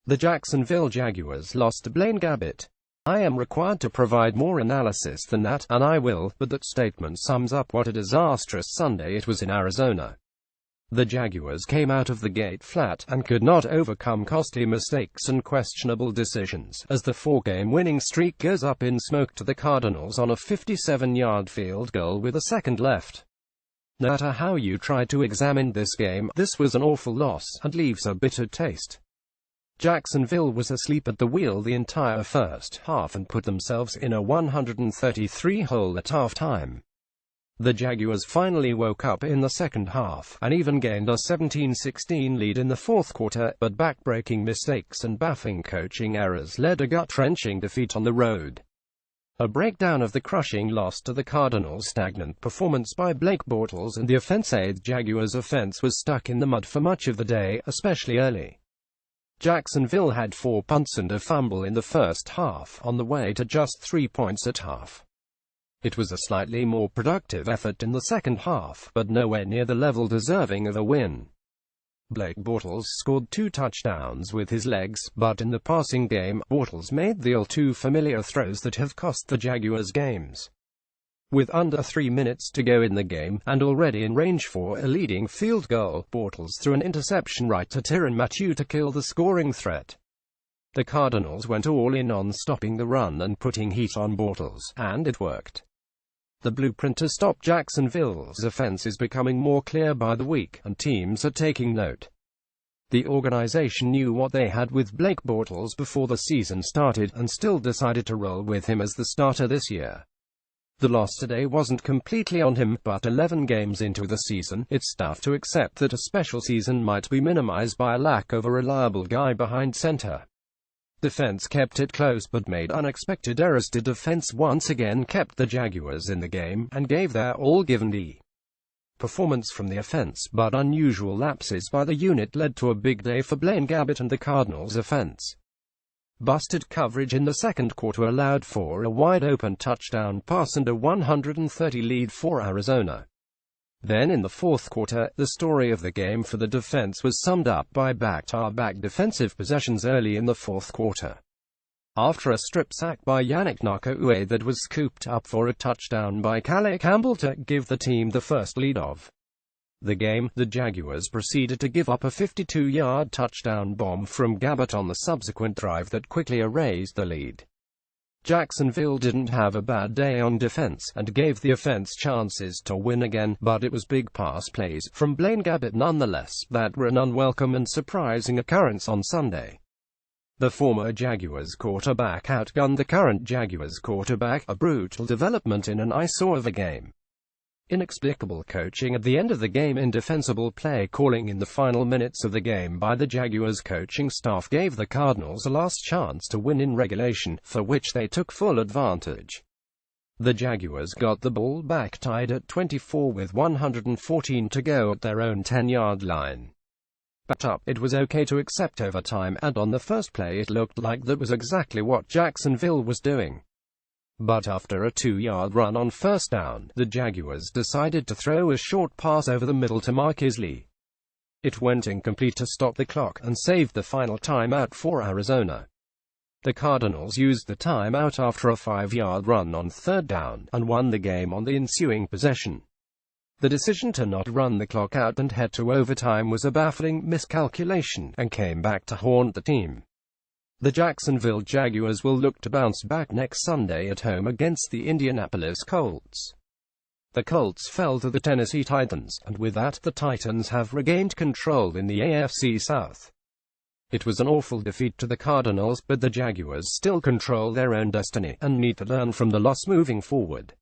The Jacksonville Jaguars lost to Blaine Gabbert. I am required to provide more analysis than that, and I will, but that statement sums up what a disastrous Sunday it was in Arizona. The Jaguars came out of the gate flat, and could not overcome costly mistakes and questionable decisions, as the four-game winning streak goes up in smoke to the Cardinals on a 57-yard field goal with a second left. No matter how you try to examine this game, this was an awful loss, and leaves a bitter taste. Jacksonville was asleep at the wheel the entire first half and put themselves in a 133-hole at halftime. The Jaguars finally woke up in the second half, and even gained a 17-16 lead in the fourth quarter, but back-breaking mistakes and baffling coaching errors led a gut-wrenching defeat on the road. A breakdown of the crushing loss to the Cardinals, stagnant performance by Blake Bortles and the offense-aid. Jaguars' offense was stuck in the mud for much of the day, especially early. Jacksonville had 4 punts and a fumble in the first half, on the way to just 3 points at half. It was a slightly more productive effort in the second half, but nowhere near the level deserving of a win. Blake Bortles scored 2 touchdowns with his legs, but in the passing game, Bortles made the all-too-familiar throws that have cost the Jaguars games. With under 3 minutes to go in the game, and already in range for a leading field goal, Bortles threw an interception right to Tyrann Mathieu to kill the scoring threat. The Cardinals went all in on stopping the run and putting heat on Bortles, and it worked. The blueprint to stop Jacksonville's offense is becoming more clear by the week, and teams are taking note. The organization knew what they had with Blake Bortles before the season started, and still decided to roll with him as the starter this year. The loss today wasn't completely on him, but 11 games into the season, it's tough to accept that a special season might be minimized by a lack of a reliable guy behind center. Defense kept it close but made unexpected errors. Defense once again kept the Jaguars in the game, and gave their all given the performance from the offense, but unusual lapses by the unit led to a big day for Blaine Gabbert and the Cardinals' offense. Busted coverage in the second quarter allowed for a wide-open touchdown pass and a 130 lead for Arizona. Then in the fourth quarter, the story of the game for the defense was summed up by back-to-back defensive possessions early in the fourth quarter. After a strip sack by Yannick Ngakoue that was scooped up for a touchdown by Calais Campbell to give the team the first lead of the game, the Jaguars proceeded to give up a 52-yard touchdown bomb from Gabbert on the subsequent drive that quickly erased the lead. Jacksonville didn't have a bad day on defense, and gave the offense chances to win again, but it was big pass plays from Blaine Gabbert nonetheless that were an unwelcome and surprising occurrence on Sunday. The former Jaguars quarterback outgunned the current Jaguars quarterback, a brutal development in an eyesore of a game. Inexplicable coaching at the end of the game. Indefensible play calling in the final minutes of the game by the Jaguars coaching staff gave the Cardinals a last chance to win in regulation, for which they took full advantage. The Jaguars got the ball back tied at 24 with 114 to go at their own 10-yard line. Backed up, it was okay to accept overtime, and on the first play it looked like that was exactly what Jacksonville was doing. But after a 2-yard run on first down, the Jaguars decided to throw a short pass over the middle to Marquise Lee. It went incomplete to stop the clock, and saved the final timeout for Arizona. The Cardinals used the timeout after a 5-yard run on third down, and won the game on the ensuing possession. The decision to not run the clock out and head to overtime was a baffling miscalculation, and came back to haunt the team. The Jacksonville Jaguars will look to bounce back next Sunday at home against the Indianapolis Colts. The Colts fell to the Tennessee Titans, and with that, the Titans have regained control in the AFC South. It was an awful defeat to the Cardinals, but the Jaguars still control their own destiny, and need to learn from the loss moving forward.